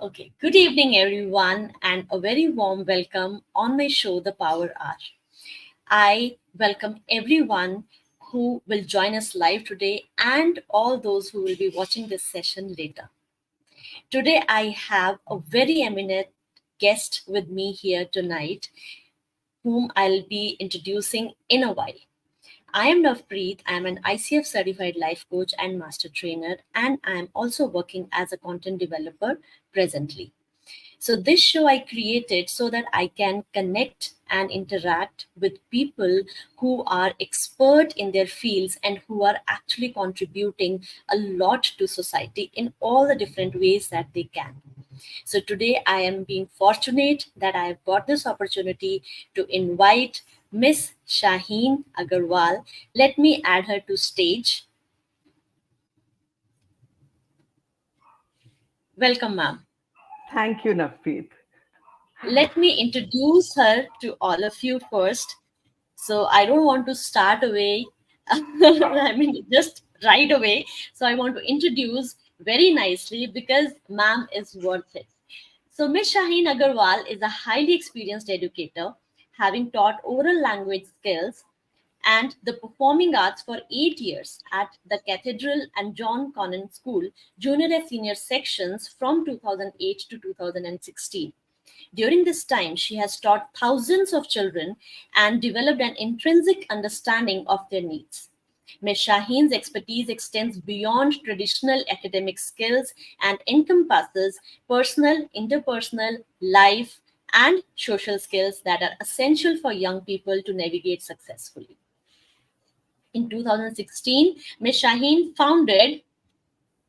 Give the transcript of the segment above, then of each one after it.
Okay, good evening, everyone, and a very warm welcome on my show, The Power Hour. I welcome everyone who will join us live today and all those who will be watching this session later. Today, I have a very eminent guest with me here tonight, whom I'll be introducing in a while. I am Navpreet. I am an ICF certified life coach and master trainer, and I am also working as a content developer presently. So, this show I created so that I can connect and interact with people who are expert in their fields and who are actually contributing a lot to society in all the different ways that they can. So, today I am being fortunate that I have got this opportunity to invite Miss Shaheen Agarwal. Let me add her to stage. Welcome, ma'am. Thank you, Navpreet. Let me introduce her to all of you first. So I don't want to start away, I mean, just right away. So I want to introduce very nicely because ma'am is worth it. So Ms. Shaheen Agarwal is a highly experienced educator, having taught oral language skills and the performing arts for 8 years at the Cathedral and John Connon School, junior and senior sections from 2008 to 2016. During this time, she has taught thousands of children and developed an intrinsic understanding of their needs. Ms. Shaheen's expertise extends beyond traditional academic skills and encompasses personal, interpersonal, life, and social skills that are essential for young people to navigate successfully. In 2016, Ms. Shaheen founded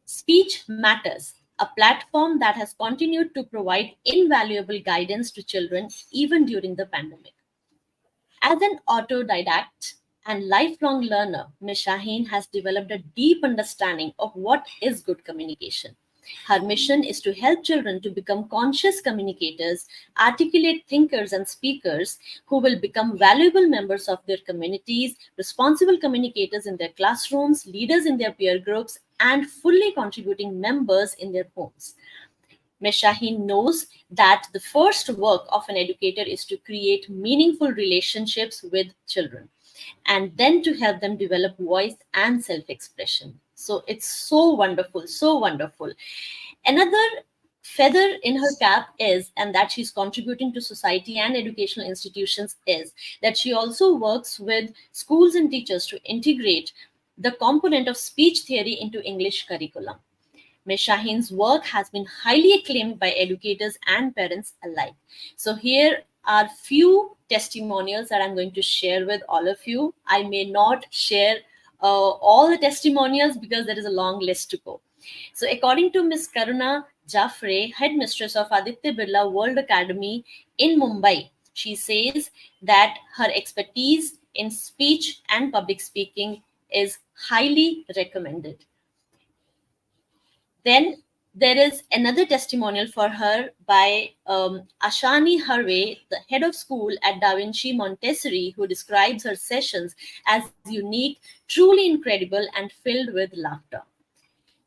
Speech Matters, a platform that has continued to provide invaluable guidance to children even during the pandemic. As an autodidact and lifelong learner, Ms. Shaheen has developed a deep understanding of what is good communication. Her mission is to help children to become conscious communicators, articulate thinkers, and speakers who will become valuable members of their communities, responsible communicators in their classrooms, leaders in their peer groups, and fully contributing members in their homes. Ms. Shaheen knows that the first work of an educator is to create meaningful relationships with children and then to help them develop voice and self expression. So it's so wonderful, so wonderful. Another feather in her cap is, and that she's contributing to society and educational institutions, is that she also works with schools and teachers to integrate the component of speech theory into English curriculum. Ms. Shaheen's work has been highly acclaimed by educators and parents alike. So here are few testimonials that I'm going to share with all of you. I may not share all the testimonials because there is a long list to go. So according to Ms. Karuna Jaffre, headmistress of Aditya Birla World Academy in Mumbai, she says that her expertise in speech and public speaking is highly recommended. Then there is another testimonial for her by Ashani Harvey, the head of school at Da Vinci Montessori, who describes her sessions as unique, truly incredible, and filled with laughter.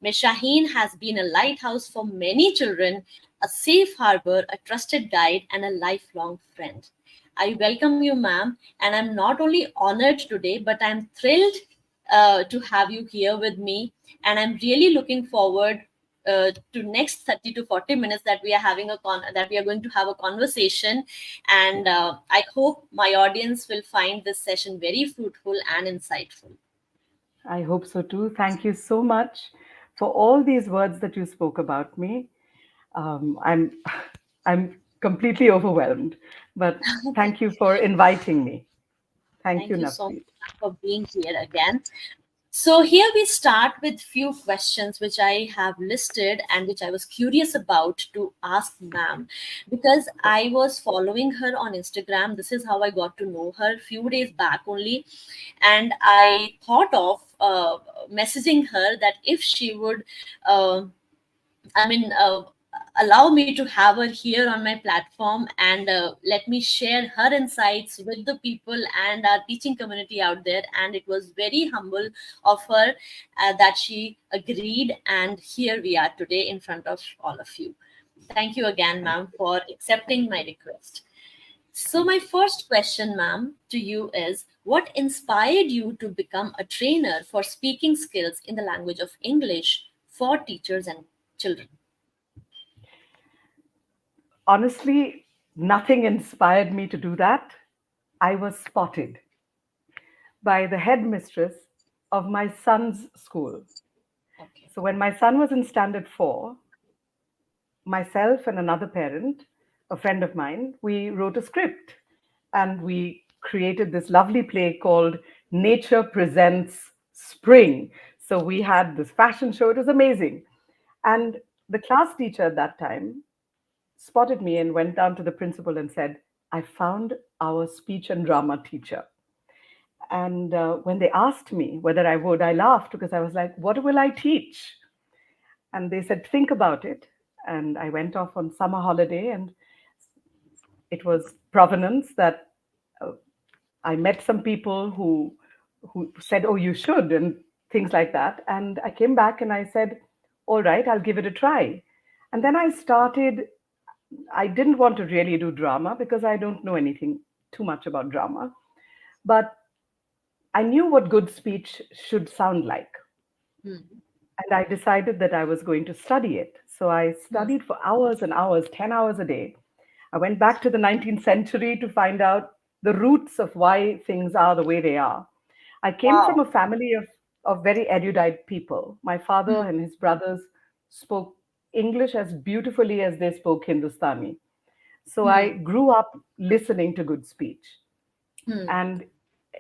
Ms. Shaheen has been a lighthouse for many children, a safe harbor, a trusted guide, and a lifelong friend. I welcome you, ma'am, and I'm not only honored today, but I'm thrilled to have you here with me, and I'm really looking forward to next 30 to 40 minutes that we are having that we are going to have a conversation, and I hope my audience will find this session very fruitful and insightful. I hope so too. Thank you so much for all these words that you spoke about me. I'm I'm completely overwhelmed, but thank you for inviting me. Thank you, Thank you so Navpreet. much for being here again. So here we start with few questions which I have listed and which I was curious about to ask ma'am, because I was following her on Instagram. This is how I got to know her few days back only, and I thought of messaging her that if she would uh, I mean, allow me to have her here on my platform and let me share her insights with the people and our teaching community out there. And it was very humble of her that she agreed. And here we are today in front of all of you. Thank you again, Thank ma'am, you. for Thank accepting you. my request. So, my first question, ma'am, to you is what inspired you to become a trainer for speaking skills in the language of English for teachers and children? Honestly, nothing inspired me to do that. I was spotted by the headmistress of my son's school. Okay. So when my son was in standard 4, myself and another parent, a friend of mine, we wrote a script and we created this lovely play called Nature Presents Spring. So we had this fashion show, it was amazing. And the class teacher at that time spotted me and went down to the principal and said, I found our speech and drama teacher. And when they asked me whether I would, I laughed because I was like, what will I teach? And they said, think about it. And I went off on summer holiday, and it was provenance that uh, I met some people who said, oh, you should, and things like that. And I came back and I said, all right, I'll give it a try. And then I started, I didn't want to really do drama because I don't know anything too much about drama. But I knew what good speech should sound like. Hmm. And I decided that I was going to study it. So I Hmm. studied for hours and hours, 10 hours a day. I went back to the 19th century to find out the roots of why things are the way they are. I came from Wow. a family of very erudite people. My father Hmm. and his brothers spoke English as beautifully as they spoke Hindustani. So I Hmm. grew up listening to good speech. Hmm. And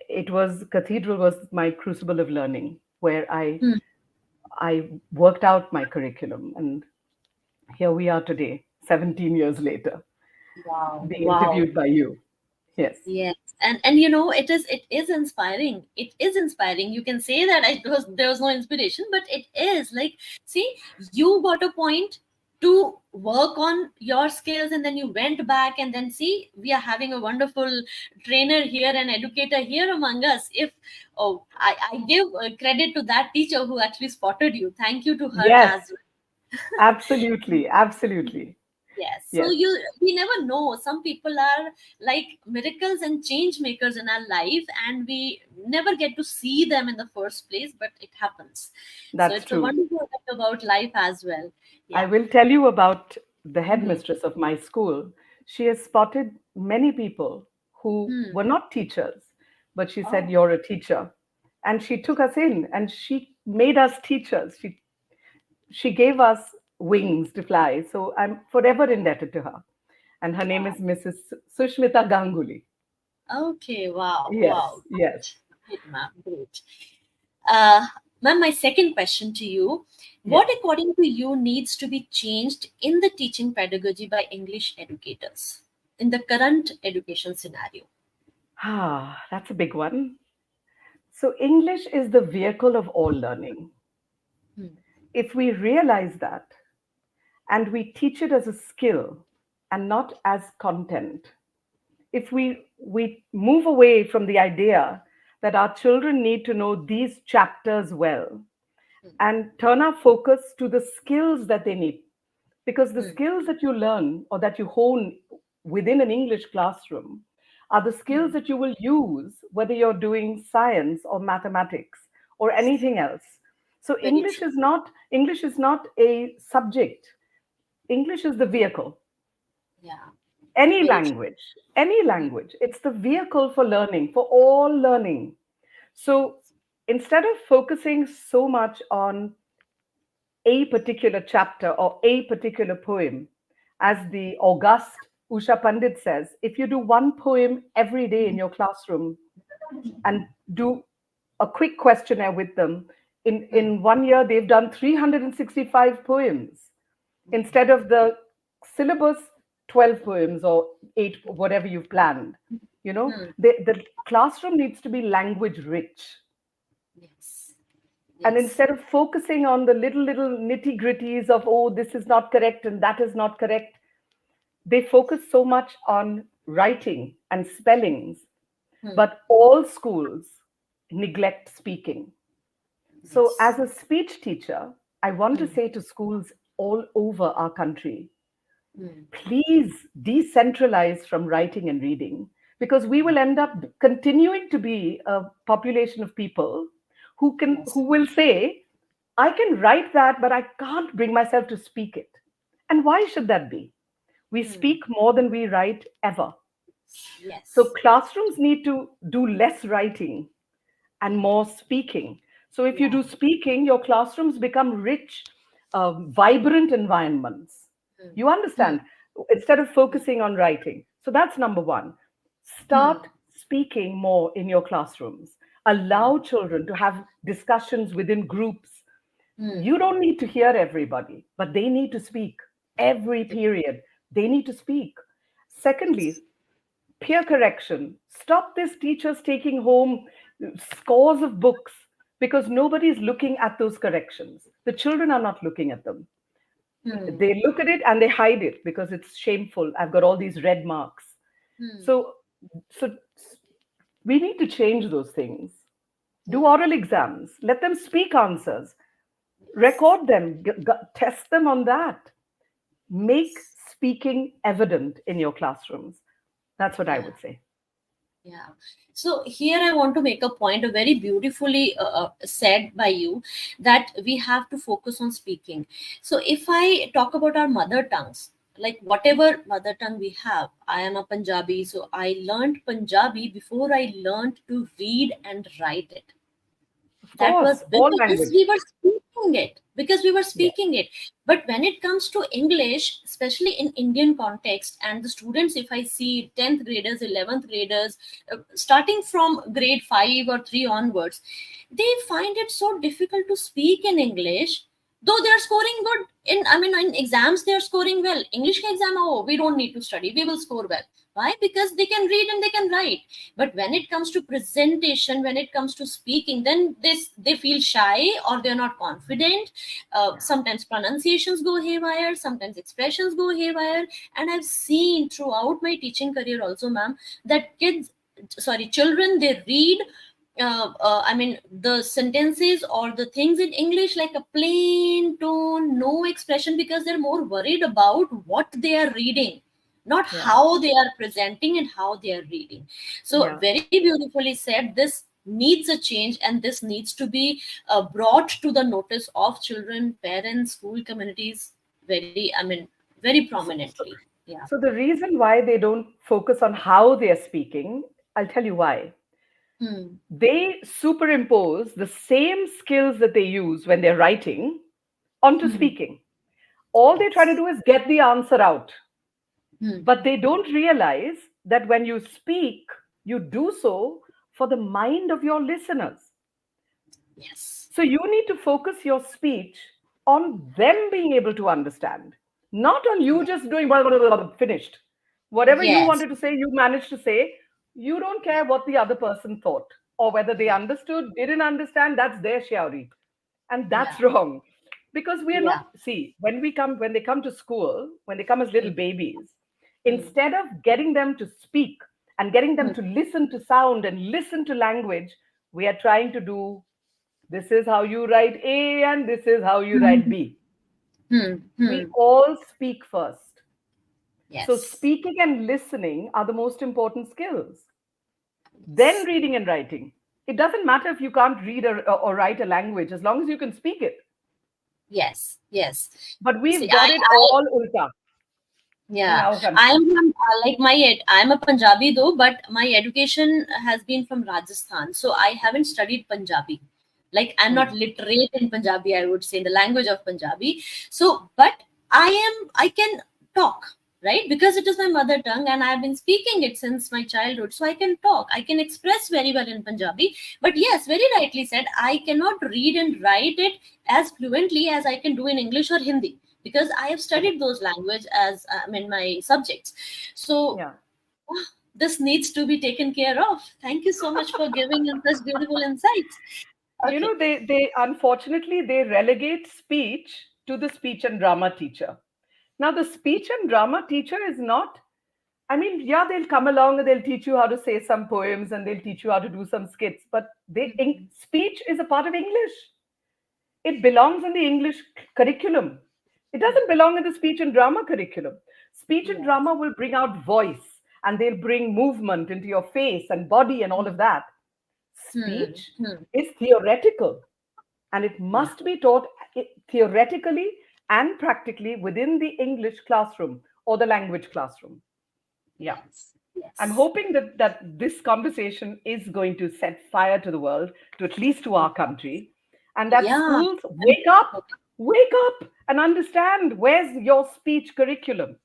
it was Cathedral was my crucible of learning, where Hmm. I worked out my curriculum. And here we are today, 17 years later, Wow. being Wow. interviewed by you. Yes, Yes, and it is inspiring. It is inspiring. You can say that there was no inspiration, but it is like, see, you got a point to work on your skills, and then you went back, and then see, we are having a wonderful trainer here and educator here among us. If I give credit to that teacher who actually spotted you. Thank you to her yes, as well. absolutely, absolutely. Yes, so Yes, we never know. Some people are like miracles and change makers in our life, and we never get to see them in the first place, but it happens. So that's it's a true. wonderful thing about life as well. I Yeah. will tell you about the Hmm. headmistress of my school. She has spotted many people who Hmm. were not teachers, but she said, Oh, you're a teacher. And she took us in and she made us teachers. She gave us wings to fly. So I'm forever indebted to her. And her name wow. is Mrs. Sushmita Ganguly. Okay. Wow. Yes, Wow. yes, Great, ma'am. Great. Uh, Ma'am, my second question to you: what, yes. according to you, needs to be changed in the teaching pedagogy by English educators in the current education scenario? Ah, that's a big one. So, English is the vehicle of all learning. Hmm. If we realize that and we teach it as a skill and not as content, if we move away from the idea that our children need to know these chapters well and turn our focus to the skills that they need, because the Hmm. skills that you learn or that you hone within an English classroom are the skills Hmm. that you will use whether you're doing science or mathematics or anything else. So Very true. English is not a subject. English is the vehicle. Yeah, Any very true. language, any language, it's the vehicle for learning, for all learning. So instead of focusing so much on a particular chapter or a particular poem, as the august Usha Pandit says, if you do one poem every day in your classroom and do a quick questionnaire with them, Hmm. in 1 year, they've done 365 poems instead of the syllabus 12 poems or 8, whatever you've planned. Hmm. The classroom needs to be language rich. Yes. And Yes. instead of focusing on the little nitty gritties of, oh, this is not correct and that is not correct, they focus so much on writing and spellings. Hmm. But all schools neglect speaking. So, Yes. as a speech teacher, I want to Hmm. say to schools all over our country, Hmm. Please decentralize from writing and reading, because we will end up continuing to be a population of people who Yes. will say, I can write that, but I can't bring myself to speak it. And why should that be? We Hmm. speak more than we write ever. So Yes. classrooms need to do less writing and more speaking. So if you Yeah. do speaking, your classrooms become rich, vibrant environments. Hmm. You Hmm. understand? Instead of focusing on writing. So that's number one. Hmm. Start speaking more in your classrooms. Hmm. Allow children to have discussions within groups. Hmm. You don't need to hear everybody, but they need to speak. Every period, they need to speak. Secondly, Yes. peer correction. Stop this teachers taking home scores of books because nobody's looking at those corrections. The children are not looking at them. Hmm. They look at it and they hide it because it's shameful. I've got all these red marks. Hmm. So, so we need to change those things. Do Hmm. oral exams. Let them speak answers. Yes. Record them. Test them on that. Make Yes. speaking evident in your classrooms. That's what I Yeah. would say. Yeah. So here I want to make a point, a very beautifully said by you, that we have to focus on speaking. So if I talk about our mother tongues, like whatever mother tongue we have, I am a Punjabi, so I learned Punjabi before I learned to read and write it. Of That course, was all because language. we were speaking it, because we were Yeah. speaking it. But when it comes to English, especially in Indian context, and the students, if I see 10th graders, 11th graders, starting from grade 5 or 3 onwards, they find it so difficult to speak in English, though they are scoring good in, I mean, in exams they are scoring well. English ka exam, oh, we don't need to study, we will score well. Why? Because they can read and they can write. But when it comes to presentation, when it comes to speaking, then they feel shy, or they're not confident. Sometimes pronunciations go haywire, sometimes expressions go haywire. And I've seen throughout my teaching career also, ma'am, that children, they read, I mean, the sentences or the things in English like a plain tone, no expression, because they're more worried about what they are reading, not Yeah. how they are presenting and how they are reading. So, Yeah. very beautifully said. This needs a change, and this needs to be brought to the notice of children, parents, school communities, very, I mean, very So, so, prominently. Yeah. so the reason why they don't focus on how they're speaking, I'll tell you why. Hmm. They superimpose the same skills that they use when they're writing onto Hmm. speaking. All they try to Yes. do is get the answer out. Hmm. But they don't realize that when you speak, you do so for the mind of your listeners. Yes. So you need to focus your speech on them being able to understand, not on you Yeah. just doing blah, blah, blah, blah, finished. Whatever you Yes. wanted to say, you managed to say. You don't care what the other person thought or whether they Yeah. understood, didn't understand. That's their shiari, and that's Yeah. wrong, because we are not. Yeah. See, when they come to school, when they come as little Hmm. babies, Hmm. instead of getting them to speak and getting them Hmm. to listen to sound and listen to language, we are trying to do, this is how you write A and this is how you write Hmm. B. Hmm. We Hmm. all speak first. So, Yes. speaking and listening are the most important skills. Then, Yes. reading and writing. It doesn't matter if you can't read or write a language as long as you can speak it. Yes. Yes. But See, we've got it all ulta in yeah, our country. like I'm a Punjabi though, but my education has been from Rajasthan, so I haven't studied Punjabi. Like, I'm not Hmm. literate in Punjabi, I would say, in the language of Punjabi. So, but I can talk, right? Because it is my mother tongue and I've been speaking it since my childhood. So I can talk, I can express very well in Punjabi. But yes, very rightly said, I cannot read and write it as fluently as I can do in English or Hindi, because I have Correct. studied those language as, I mean, my subjects. So Yeah. this needs to be taken care of. Thank you so much for giving us such beautiful insights. You Okay. know, they unfortunately they relegate speech to the speech and drama teacher. Now, the speech and drama teacher is not, I mean, yeah, they'll come along and they'll teach you how to say some poems and they'll teach you how to do some skits, but Mhm. speech is a part of English. It belongs in the English curriculum. It doesn't belong in the speech and drama curriculum. Speech and Yes. drama will bring out voice and they'll bring movement into your face and body and all of that. Hmm. Speech Hmm. is theoretical and it Yeah. must be taught theoretically and practically within the English classroom or the language classroom. Yeah. Yes. I'm Yes. hoping that this conversation is going to set fire to the world, to at least to our country, and that Yeah. schools I'm wake up and understand where's your speech curriculum?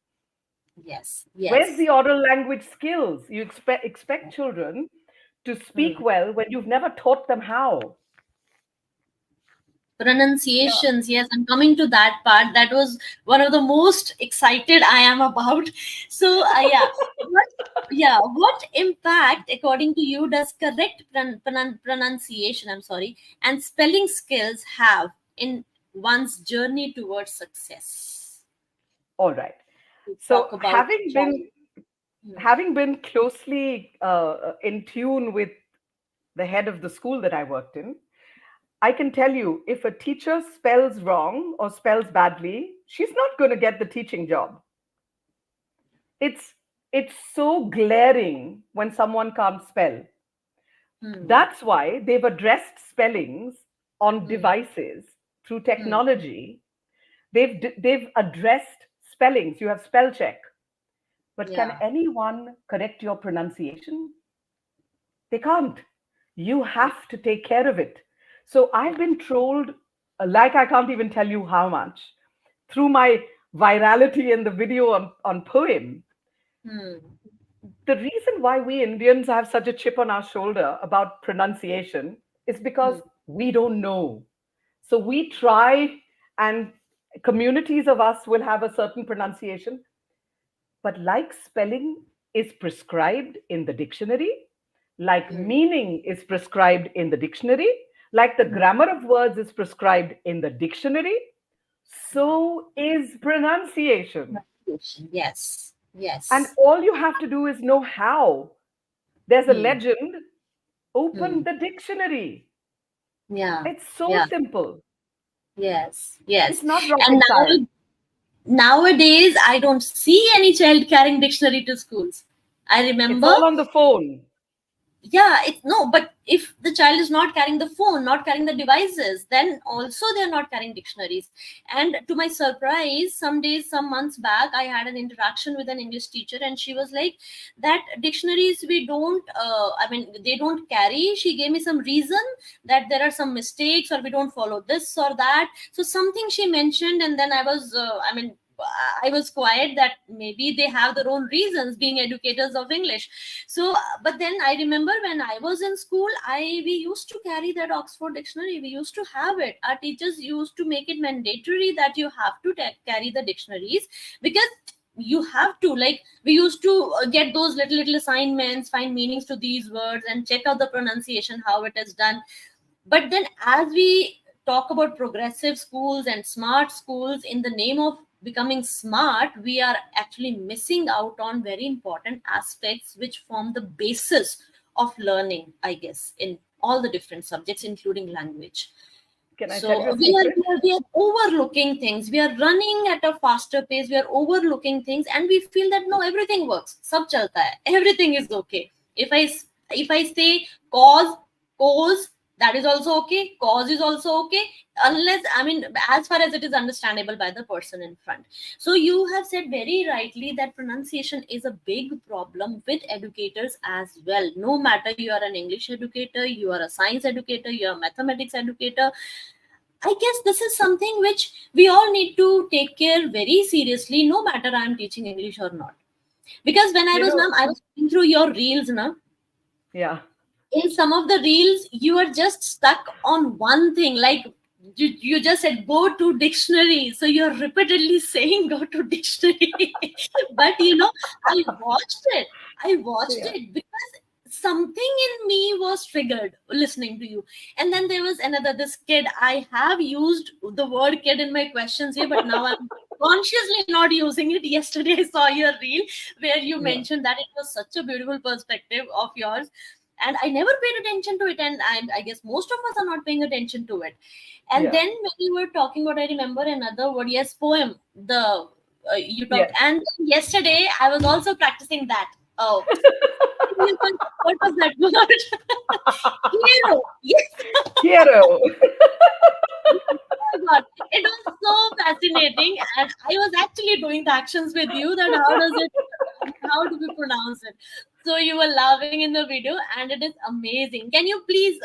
Yes. Where's Yes. the oral language skills? You expect children to speak Hmm. well when you've never taught them how. Yeah. Pronunciations, yes, I'm coming to that part. That was one of the most excited I am about. So yeah, what, yeah, what impact according to you does correct pronunciation, I'm sorry, and spelling skills have in one's journey towards success? All right. We So talk about child. Hmm. having been closely in tune with the head of the school that I worked in, I can tell you if a teacher spells wrong or spells badly, she's not going to get the teaching job. It's it's so glaring when someone can't spell. Hmm. That's why they've addressed spellings on Hmm. devices through Hmm. technology. They've addressed spellings. You have spell check. But can Yeah. anyone correct your pronunciation? They can't. You Yeah. have to take care of it. So I've been trolled like I can't even tell you how much through my virality in the video on Poem. Hmm. The reason why we Indians have such a chip on our shoulder about pronunciation is because Hmm. we don't know. So we try, and communities of us will have a certain pronunciation, but like spelling is prescribed in the dictionary, like Hmm. meaning is prescribed in the dictionary, like the Hmm. grammar of words is prescribed in the dictionary, so is pronunciation. Yes. And Yes. all you have to do is know how. There's a Hmm. legend, open Hmm. the dictionary. Yeah. It's so Yeah. simple. Yes. It's Yes. not And rocket science. nowadays, I don't see any child carrying dictionary to schools. I It's remember, all on the phone. yeah, it no, but if the child is not carrying the phone, not carrying the devices, then also they're not carrying dictionaries. And to my surprise, some days, some months back, I had an interaction with an English teacher, and she was like, that dictionaries we don't, I mean, they don't carry. She gave me some reason that there are some mistakes, or we don't follow this or that. So something she mentioned, and then I was, I mean, I was quiet, that maybe they have their own reasons being educators of English. So but then I remember when I was in school, I we used to carry that Oxford dictionary. We used to have it. Our teachers used to make it mandatory that you have to carry the dictionaries, because you have to, like, we used to get those little assignments, find meanings to these words and check out the pronunciation, how it is done. But then as we talk about progressive schools and smart schools, in the name of becoming smart, we are actually missing out on very important aspects which form the basis of learning, I guess, in all the different subjects, including language. Can I tell So you a secret? we are overlooking things. We are running at a faster pace. We are overlooking things, and we feel that no, everything works. Sab chalta hai. Everything is okay. If I say cause, that is also okay. Cause is also okay, unless, I mean, as far as it is understandable by the person in front. So you have said very rightly that pronunciation is a big problem with educators as well. No matter you are an English educator, you are a science educator, you are a mathematics educator, I guess this is something which we all need to take care very seriously, no matter I'm teaching English or not. Because when I You was, know, ma'am, I was going through your reels, now yeah. in some of the reels, you are just stuck on one thing. Like you just said, go to dictionary. So you're repeatedly saying go to dictionary. But I watched Yeah. it because something in me was triggered listening to you. And then there was another, this kid. I have used the word kid in my questions here, but now I'm consciously not using it. Yesterday I saw your reel where you Yeah. mentioned that it was such a beautiful perspective of yours. and I never paid attention to it, and I guess most of us are not paying attention to it. And Yeah. then when you were talking about, I remember another word, yes, poem. The you talked, Yes. and yesterday I was also practicing that. Oh, what was that word? Hero. Yes. Hero. Oh my God. It was so fascinating. And I was actually doing the actions with you that how does it, how do we pronounce it? So you were laughing in the video and it is amazing. Can you please,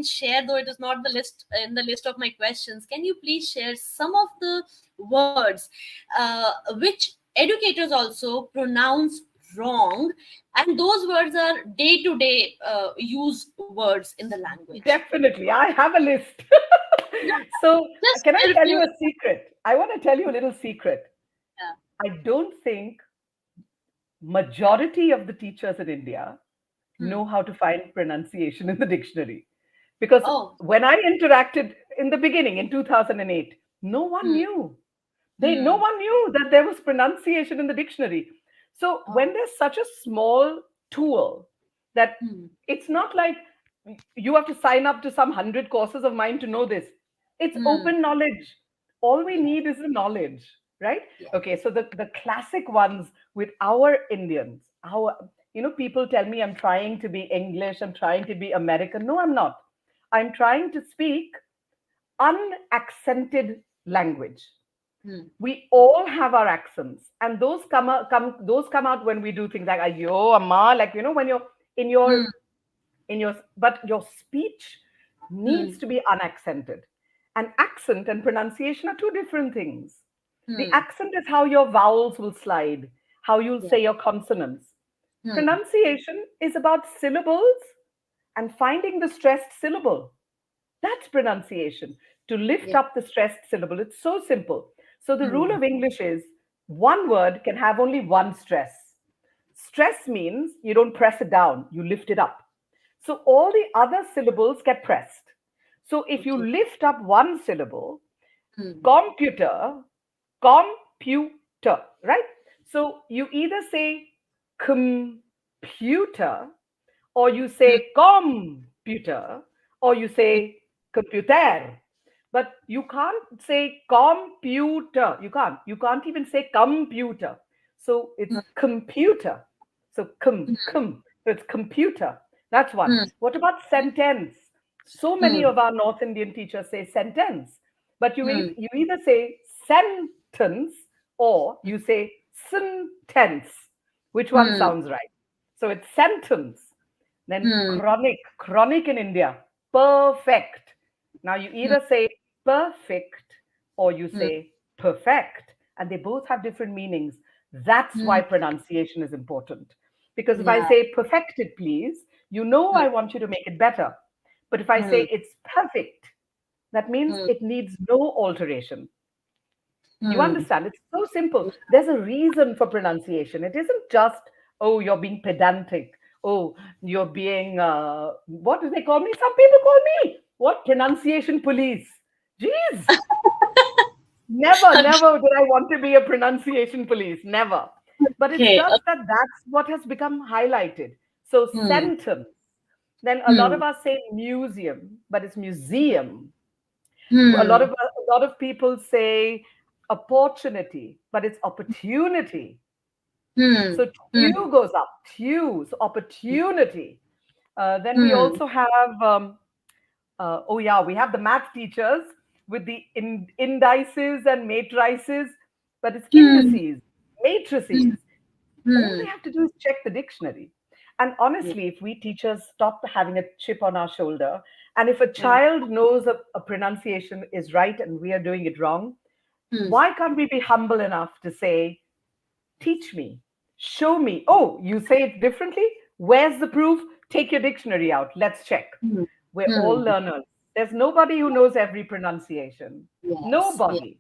share, though it is not the list in the list of my questions, can you please share some of the words which educators also pronounce wrong? And those words are day to day use words in the language. Definitely. I have a list. So, Just can I share a tell few. you a secret? I want to tell you a little secret. Yeah. I don't think majority of the teachers in India Hmm. know how to find pronunciation in the dictionary. Because Oh. when I interacted in the beginning in 2008, no one Hmm. knew. No Hmm. one knew that there was pronunciation in the dictionary. So when Oh. there's such a small tool that Hmm. it's not like you have to sign up to some 100 courses of mine to know this. It's Hmm. open knowledge. All we Yeah. need is the knowledge, right? Yeah. Okay, so the classic ones with our Indians, our people tell me I'm trying to be English, I'm trying to be American. No, I'm not. I'm trying to speak unaccented language. Hmm. We all have our accents, and those come out when we do things like ayo amma, like when you're in Hmm. your but your speech Hmm. needs to be unaccented. And accent and pronunciation are two different things. The Hmm. accent is how your vowels will slide, how you'll Yeah. say your consonants. Hmm. Pronunciation is about syllables and finding the stressed syllable. That's pronunciation. To lift Yeah. up the stressed syllable, it's so simple. So the rule Hmm. of English is one word can have only one stress. Stress means you don't press it down, you lift it up. So all the other syllables get pressed. So if you Okay. lift up one syllable, Hmm. computer, computer, right? So you either say computer, or you Hmm. say computer, or you say computer. But you can't say computer. You can't even say computer. So it's computer. So so it's computer. That's one. Hmm. What about sentence? So many Hmm. of our North Indian teachers say sentence, but Hmm. you either say sentence or you say sentence. Which one Hmm. sounds right? So it's sentence. Then Hmm. chronic in India, perfect. Now you Hmm. either say perfect or you Hmm. say perfect, and they both have different meanings. That's Hmm. why pronunciation is important. Because if I Yeah. say perfected, please, I want you to make it better. But if I say Hmm. it's perfect, that means Hmm. it needs no alteration. You Hmm. understand? It's so simple. There's a reason for pronunciation. It isn't just, oh, you're being pedantic. Oh, you're being, what do they call me? Some people call me, what? Pronunciation police. Jeez. Never did I want to be a pronunciation police. Never. But it's Okay. just that that's what has become highlighted. So, Hmm. sentence. Then a lot Hmm. of us say museum, but it's museum. Hmm. A lot of people say opportunity, but it's opportunity. Hmm. So Hmm. tu goes up, tu, so opportunity. Then we Hmm. also have oh yeah, we have the math teachers with the indices and matrices, but it's Hmm. indices, Hmm. matrices. All they Hmm. have to do is check the dictionary. And Yeah. honestly, if we teachers stop having a chip on our shoulder, and if a Hmm. child knows a pronunciation is right and we are doing it wrong, Hmm. why can't we be humble enough to say, teach me, show me? Oh, you say it differently? Where's the proof? Take your dictionary out. Let's check. Hmm. We're all Hmm. learners. There's nobody who knows every pronunciation. Yes. Yeah. Nobody.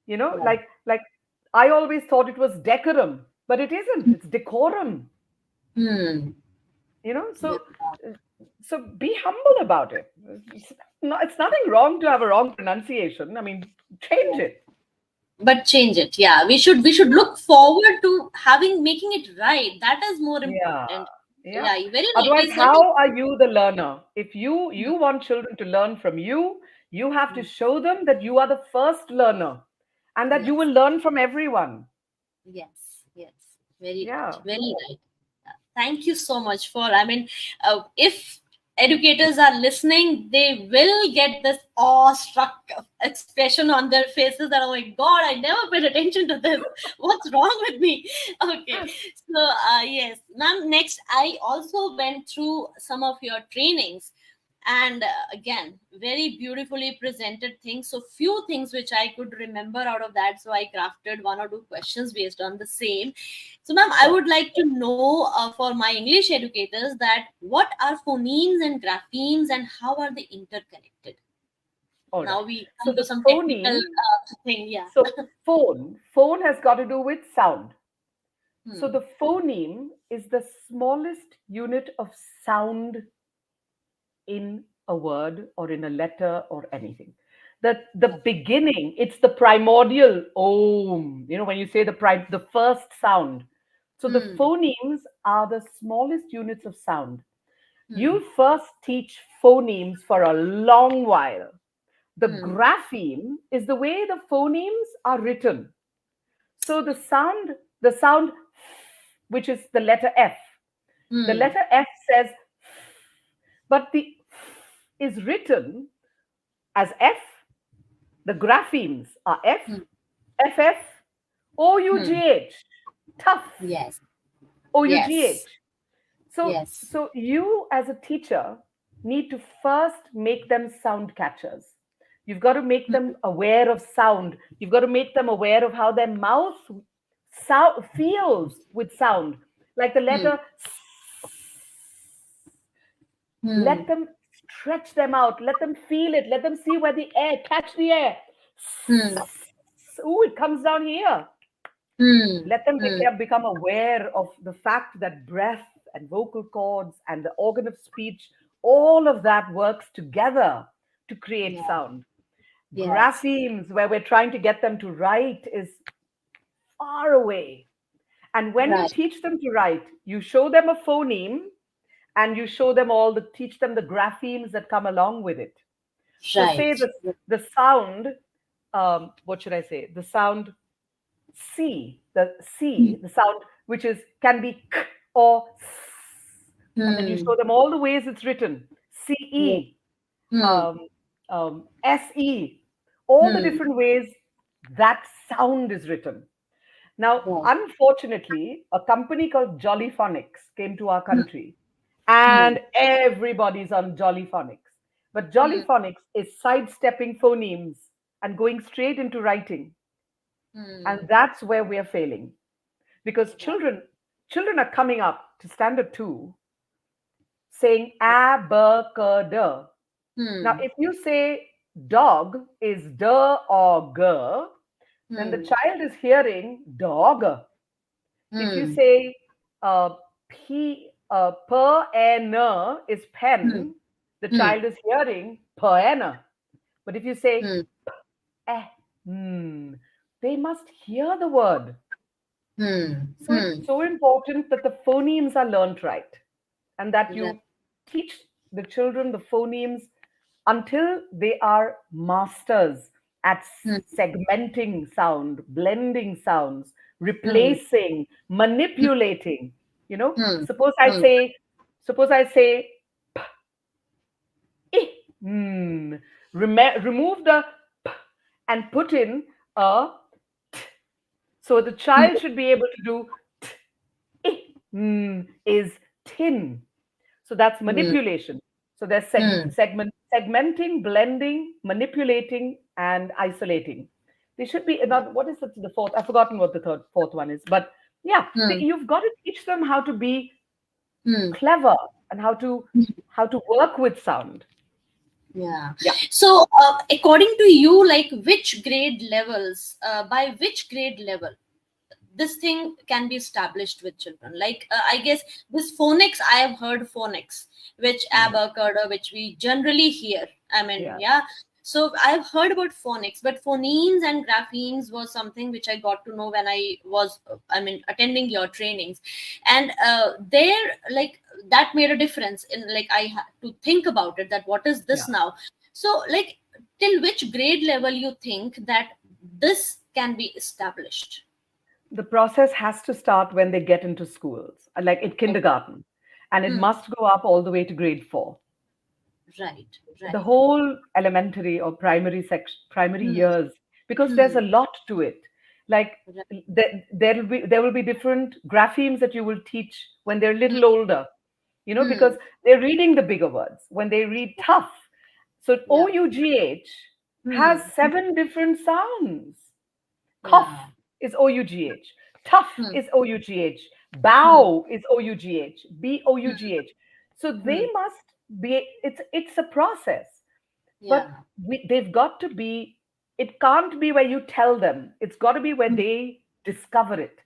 Yeah. Like I always thought it was decorum, but it isn't. It's decorum. Hmm. you know Yeah. so so be humble about it. It's nothing wrong to have a wrong pronunciation. I mean, change it. But change it. Yeah, we should Yeah, look forward to having making it right. That is more yeah, important. Yeah. Yeah, very Otherwise, rightly said. how are you the learner? If you want children to learn from you, you have to Mm, show them that you are the first learner and that you will yes, learn from everyone. yes, yes. Very right, Yeah. very right. Thank you so much for, I mean, if educators are listening, they will get this awestruck expression on their faces that, oh my God, I never paid attention to this. What's wrong with me? Okay. So, yes, ma'am, next, I also went through some of your trainings, and again, very beautifully presented things. So few things which I could remember out of that, so I crafted one or two questions based on the same. So ma'am, I Sure. would like to know, for my English educators, that what are phonemes and graphemes and how are they interconnected? All right. Now we So come to the some technical phoneme, thing. Yeah. so phone has got to do with sound. So Hmm. the phoneme is the smallest unit of sound in a word or in a letter or anything. The Yeah. beginning, it's the primordial om, when you say the first sound. So the Hmm. phonemes are the smallest units of sound. Hmm. You first teach phonemes for a long while. The Hmm. grapheme is the way the phonemes are written. So the sound, which is the letter F, the Hmm. letter F says, but the is written as F. The graphemes are F, Hmm. FF, Hmm. OUGH, tough, Yes. OUGH. Yes. So, Yes. so you as a teacher need to first make them sound catchers. You've got to make Hmm. them aware of sound. You've got to make them aware of how their mouth feels with sound. Like the Hmm. letter, Hmm. let them stretch them out. Let them feel it. Let them see where the air, catch the air. Hmm. Ooh, it comes down here. Hmm. Let them Hmm. become aware of the fact that breath and vocal cords and the organ of speech, all of that works together to create Yeah. sound. Yes. Graphemes, where we're trying to get them to write, is far away. And when you Right. teach them to write, you show them a phoneme and you show them teach them the graphemes that come along with it. So, say Right. the sound, what should I say? The sound the sound which can be k or s, and then you Hmm. show them all the ways it's written. Yeah. CE, Hmm. um, SE, all the Hmm. different ways that sound is written. Now, Right. unfortunately, a company called Jolly Phonics came to our Hmm. country, Hmm. and everybody's on Jolly Phonics. But Jolly Hmm. Phonics is sidestepping phonemes and going straight into writing. And Hmm. that's where we're failing because Right. children are coming up to standard 2 saying abacada. Now, Hmm. if you say dog is d or g, then the Hmm. child is hearing dog. If you Hmm. say per n is Hmm. pen, the Hmm. child is hearing pen. But if you say Hmm. eh, hmm, they must hear the word. Hmm. So it's Hmm. so important that the phonemes are learnt right and that Right. you teach the children the phonemes until they are masters at Hmm. segmenting sound, blending sounds, Hmm. replacing, manipulating. Hmm. Suppose I Hmm. say, suppose I say, eh, hmm, remove the p and put in a. So the Hmm. child should be able to do is tin. So that's Hmm. manipulation. So there's Hmm. segmenting, blending, manipulating, and isolating. They should be Yeah. not. What is the fourth? I've forgotten what the fourth one is. But yeah, Hmm. you've got to teach them how to be Hmm. clever and how to work with sound. Yeah. Yeah. So, according to you, like which grade levels, by which grade level this thing can be established with children? Like, I guess this phonics, I have heard phonics, which Mm. abacada, which we generally hear. I mean, Yeah. yeah. So I've heard about phonics, but phonemes and graphemes was something which I got to know when I was, I mean, attending your trainings. And there, like, that made a difference in, like, I had to think about it, that what is this Yeah. now. So, like, till which grade level you think that this can be established? The process has to start when they get into schools, like in Okay. kindergarten, and it Hmm. must go up all the way to grade 4. Right, The right. whole elementary or primary section, primary Hmm. years, because there's Hmm. a lot to it. Like Right. there will be different graphemes that you will teach when they're a Hmm. little older, because Hmm. they're reading the bigger words when they read tough. So Yeah. OUGH has Hmm. 7 different sounds. Cough Yeah. is OUGH. Tough Hmm. is OUGH. Hmm. Bow is OUGH. BOUGH. So they Hmm. must be. It's a process, but Yeah. they've got to be. It can't be where you tell them. It's got to be where Hmm. they discover it.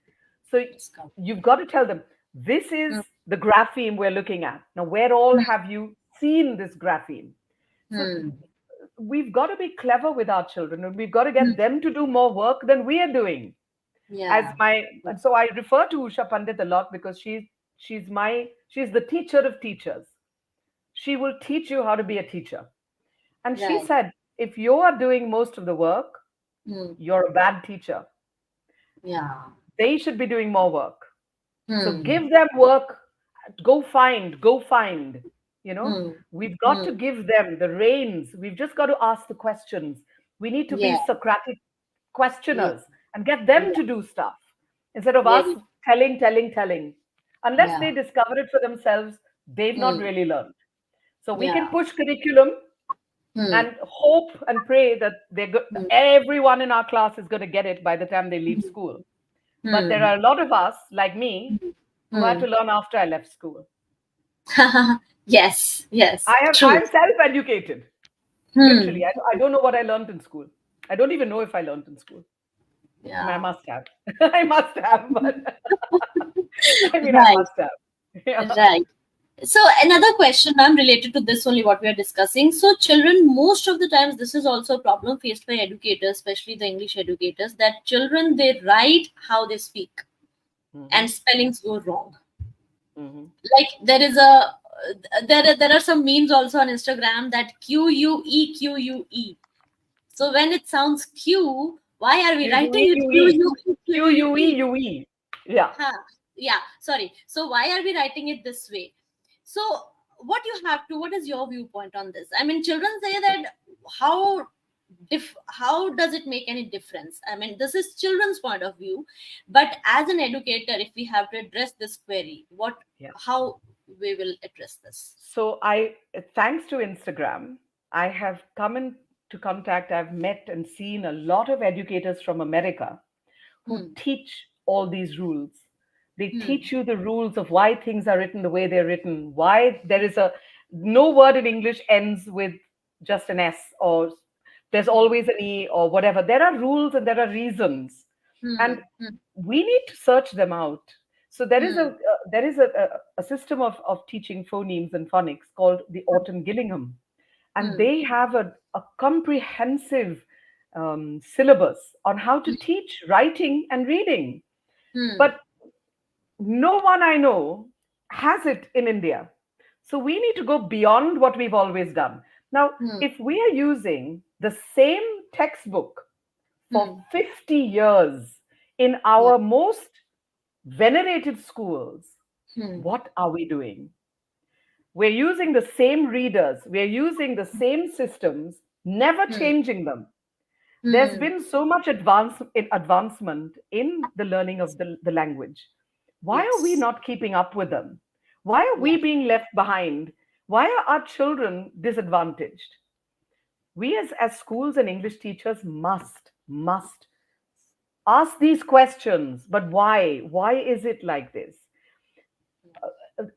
So Discover. you've got to tell them this is Hmm. the grapheme we're looking at. Now, where all Hmm. have you seen this grapheme? So Hmm. we've got to be clever with our children, and we've got to Hmm. get them to do more work than we are doing. As Yeah. my And so I refer to Usha Pandit a lot because she's the teacher of teachers. She will teach you how to be a teacher. And she Right. said, if you are doing most of the work, Hmm. you're a bad teacher. Yeah. They should be doing more work. So Hmm. give them work. Go find. You know, Hmm. we've got Hmm. to give them the reins. We've just got to ask the questions. We need to be Yeah. Socratic Yeah. questioners and get them Yeah. to do stuff instead of us Very. telling. Unless they Yeah. discover it for themselves, they've not Hmm. really learned. So we can Yeah. push curriculum Hmm. and hope and pray that Hmm. everyone in our class is going to get it by the time they leave school. But there Hmm. are a lot of us, like me, who had Hmm. to learn after I left school. Yes. Yes. True. I'm self-educated, Hmm. literally. I don't know what I learned in school. I don't even know if I learned in school. I mean, I Yeah. must have. I must have, but I mean, I Right. must have. Yeah. Right. So another question, ma'am, related to this only what we are discussing. So children, most of the times, this is also a problem faced by educators, especially the English educators, that children, they write how they speak, Hmm. and spellings go wrong. Hmm. Like, there are some memes also on Instagram that QUE. So when it sounds Q, why are we Q U E writing it U E Q U E QUE? U E. Yeah. Huh. Yeah, sorry. So why are we writing it this way? So what is your viewpoint on this? I mean, children say that, how how does it make any difference? I mean, this is children's point of view, but as an educator, if we have to address this query, Yeah. how we will address this? So thanks to Instagram, I have come into contact. I've met and seen a lot of educators from America who Hmm. teach all these rules. They Hmm. teach you the rules of why things are written the way they're written, why there is a no word in English ends with just an S, or there's Hmm. always an E, or whatever. There are rules and there are reasons, and Hmm. Hmm. we need to search them out. So Hmm. there is a system of teaching phonemes and phonics called the Orton Gillingham, and Hmm. they have a comprehensive syllabus on how to teach writing and reading. Hmm. But no one I know has it in India. So we need to go beyond what we've always done. Now, Hmm. if we are using the same textbook for Hmm. 50 years in Yeah. our most venerated schools, Hmm. what are we doing? We're using the same readers, we're using the same systems, never Hmm. changing them. There's Hmm. been so much advancement in the learning of the language. Why are we Yes. not keeping up with them? Why are Yeah. we being left behind? Why are our children disadvantaged? We as schools and English teachers must ask these questions. But why is it like this?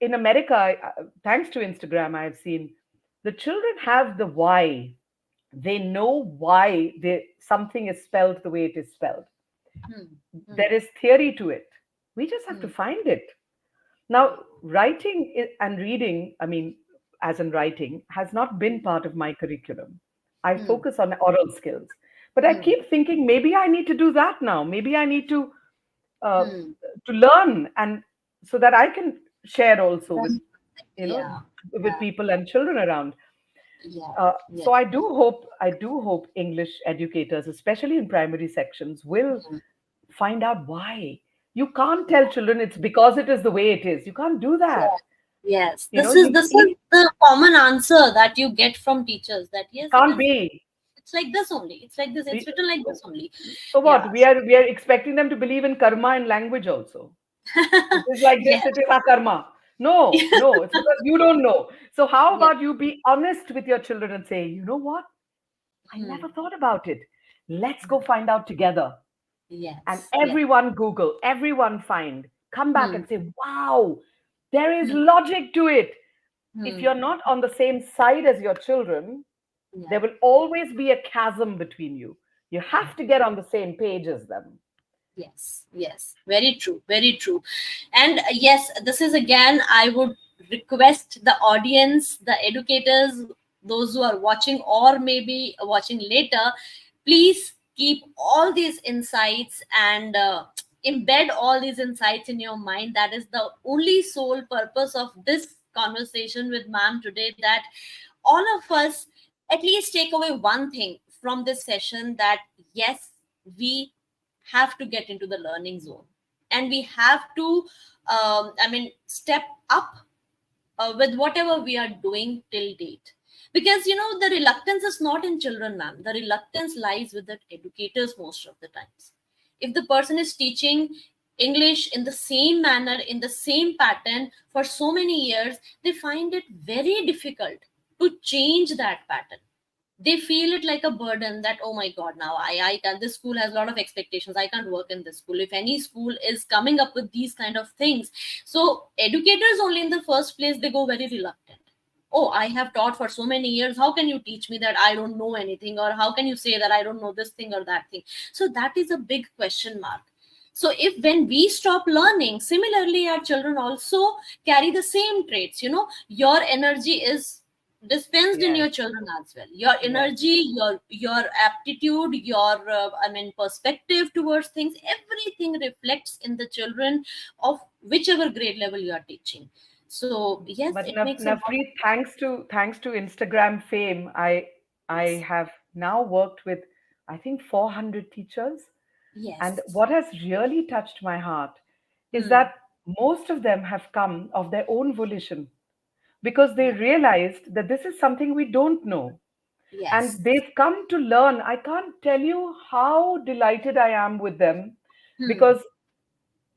In America, thanks to Instagram, I've seen the children have the why. They know why something is spelled the way it is spelled. Hmm. Hmm. There is theory to it. We just have to Hmm. find it. Now, writing and reading, I mean, as in writing, has not been part of my curriculum. I Hmm. focus on oral skills. But I Hmm. keep thinking maybe I need to do that now. Maybe I need uh, Hmm. to learn, and so that I can share also with Right. you know, Yeah. with people and children around. Yeah. Yeah. So I do hope English educators, especially in primary sections, will Mm. find out why. You can't tell children it's because it is the way it is. You can't do Yeah. that. Yes. You know, This is the common answer that you get from teachers, that it yes, it can't is, be. it's like this only. It's like this. It's We, written like this only. so what? Yeah. We are expecting them to believe in karma and language also. It is like this, Yes. it is our karma. No, no, it's because you don't know. So how Yes. about you be honest with your children and say, you know what? I never Hmm. thought about it. Let's go find out together. And Yes. Yes. everyone Google, everyone find, come back Hmm. and say, wow, there is Hmm. logic to it. If Hmm. you're not on the same side as your children, Yeah. there will always be a chasm between you. You have to get on the same page as them. Yes, yes, very true, very true. And yes, this is again, I would request the audience, the educators, those who are watching or maybe watching later, please keep all these insights and embed all these insights in your mind. That is the only sole purpose of this conversation with ma'am today, that all of us at least take away one thing from this session, that yes, we have to get into the learning zone, and we have to step up with whatever we are doing till date. Because the reluctance is not in children, ma'am. The reluctance lies with the educators most of the times. If the person is teaching English in the same manner, in the same pattern for so many years, they find it very difficult to change that pattern. They feel it like a burden, that oh my god, now I can, this school has a lot of expectations, I can't work in this school. If any school is coming up with these kind of things, so educators only in the first place, they go very reluctant. Oh, I have taught for so many years, how can you teach me that I don't know anything, or how can you say that I don't know this thing or that thing? So that is a big question mark. So if when we stop learning, similarly our children also carry the same traits. Your energy is dispensed in Yes, your children as well. Your yes. energy, your aptitude, your perspective towards things, everything reflects in the children of whichever grade level you are teaching. So yes, But it makes a lot of Navpreet, thanks to Instagram fame, I sense. have now worked with I think 400 teachers. And Yes. what has really touched my heart is Hmm. that most of them have come of their own volition because they Yeah. realized that this is something we don't know. Yes. And they've come to learn. I can't tell you how delighted I am with them Hmm. because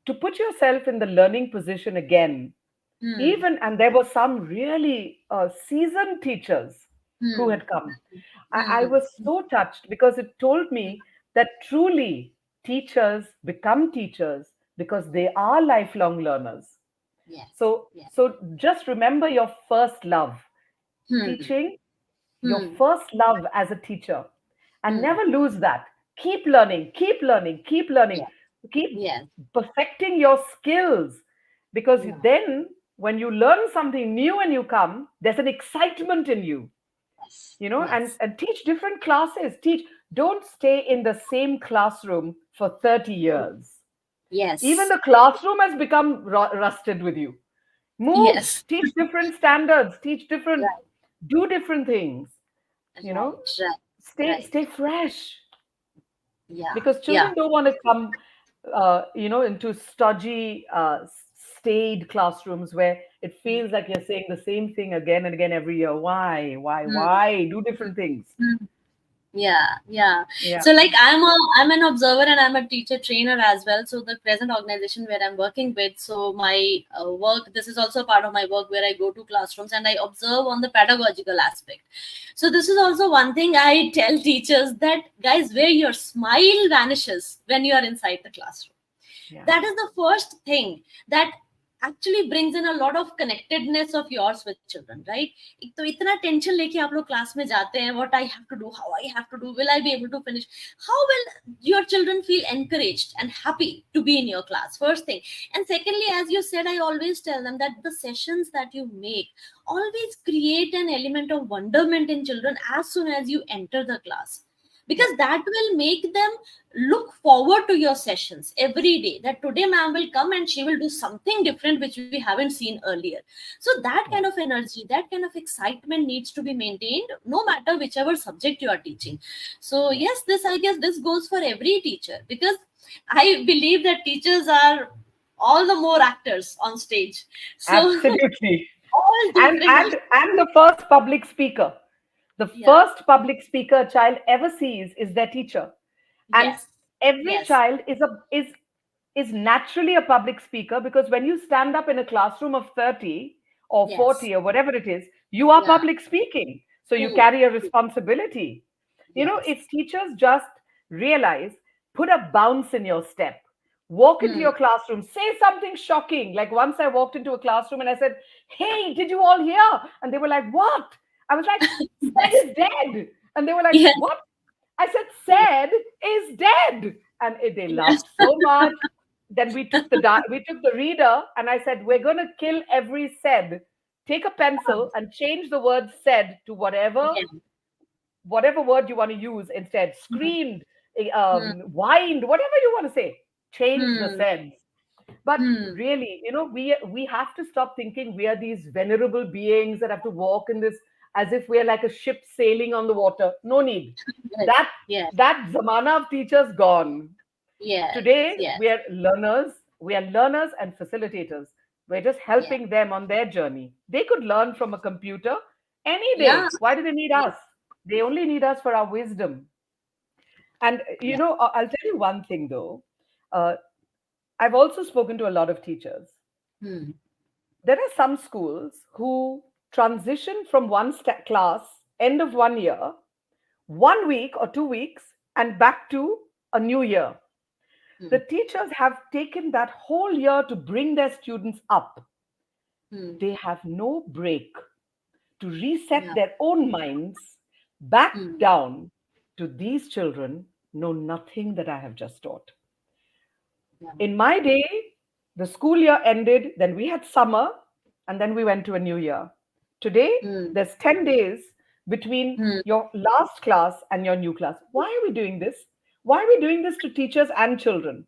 to put yourself in the learning position again, Hmm. even, and there were some really seasoned teachers who Hmm. had come. I Hmm. was so touched because it told me that truly teachers become teachers because they are lifelong learners. Yes. So Yes. just remember your first love, Hmm. teaching, your Hmm. first love as a teacher, and Hmm. never lose that. Keep learning, keep learning, keep learning, Yes. keep Yes. perfecting your skills because Yeah. then when you learn something new and you come, there's an excitement in you, Yes. and, Yes. and teach different classes. Don't stay in the same classroom for 30 years. Even Yes. the classroom has become rusted with you. Move, Yes. teach different standards, teach different, Right. do different things, you Right. know, Right. Right. stay fresh Yeah. because Yeah. children don't want to come into stodgy staid classrooms where it feels like you're saying the same thing again and again every year. Hmm. Why do different things? Hmm. Yeah, yeah. Yeah, So like I'm an observer and I'm a teacher trainer as well. So the present organization where I'm working with, so my work, this is also a part of my work where I go to classrooms and I observe on the pedagogical aspect. So this is also one thing I tell teachers, that guys, where your smile vanishes when you are inside the classroom, yeah. that is the first thing that actually brings in a lot of connectedness of yours with children, right? एक तो इतना tension लेके आप लोग class में जाते हैं, what I have to do, how I have to do, will I be able to finish? How will your children feel encouraged and happy to be in your class? First thing. And secondly, as you said, I always tell them that the sessions that you make always create an element of wonderment in children as soon as you enter the class. because that will make them look forward to your sessions every day, that today ma'am will come and she will do something different which we haven't seen earlier. So that kind Yeah. of energy, that kind of excitement needs to be maintained no matter whichever subject you are teaching. So Yeah. yes, this, I guess this goes for every teacher, because I believe that teachers are all the more actors on stage. So Absolutely. all And different. and the first public speaker. The Yeah. first public speaker a child ever sees is their teacher. And Yes. every Yes. child is naturally a public speaker, because when you stand up in a classroom of 30 or Yes. 40 or whatever it is, you are Yeah. public speaking. So you True. carry a responsibility. If Yes. teachers just realize, put a bounce in your step, walk into Hmm. your classroom, say something shocking. Like once I walked into a classroom and I said, "Hey, did you all hear?" And they were like, "What?" I was like, "Said Yes. is dead." And they were like, Yeah. "What?" I said, Yeah. "Said is dead." And they Yes. laughed so much. Then we took the reader, and I said, "We're going to kill every said. Take a pencil and change the word said to Yeah. whatever word you want to use instead. Hmm. Screamed, Hmm. whined, whatever you want to say. Change the Hmm. said." But Hmm. really, we have to stop thinking we are these venerable beings that have to walk in this as if we're like a ship sailing on the water. No need. Yes. That Yes. that zamana of teachers gone. Yes. Today Yes. we are learners and facilitators. We're just Yeah. helping them on their journey. They could learn from a computer any Yeah. day. Why do they need Yeah. us? They only need us for our wisdom. And Yeah. I'll tell you one thing though. Uh, I've also spoken to a lot of teachers. Hmm. There are some schools who transition from one class end of one year, 1 week or 2 weeks, and back to a new year. The Hmm. teachers have taken that whole year to bring their students up. Hmm. They have no break to reset Yeah. their own minds back Hmm. down to these children know nothing that I have just taught. Yeah. In my day, the school year ended, then we had summer, and then we went to a new year. Today, Hmm. there's 10 days between Hmm. your last class and your new class. Why are we doing this? Why are we doing this to teachers and children?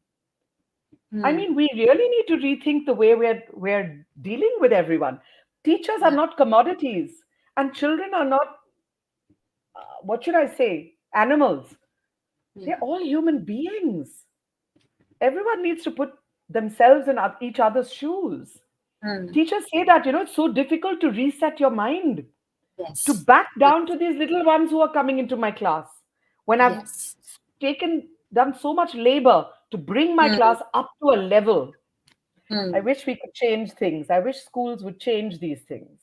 I Hmm. mean, we really need to rethink the way we're dealing with everyone. Teachers are Yeah. not commodities, and children are not, what should I say, animals. Yeah. They're all human beings. Everyone needs to put themselves in each other's shoes. Hmm. Teachers say that, it's so difficult to reset your mind, to Yes. back Yes. down to these little ones who are coming into my class. When I've Yes. done so much labor to bring my Hmm. class up to a level. I Hmm. wish we could change things. I wish schools would change these things.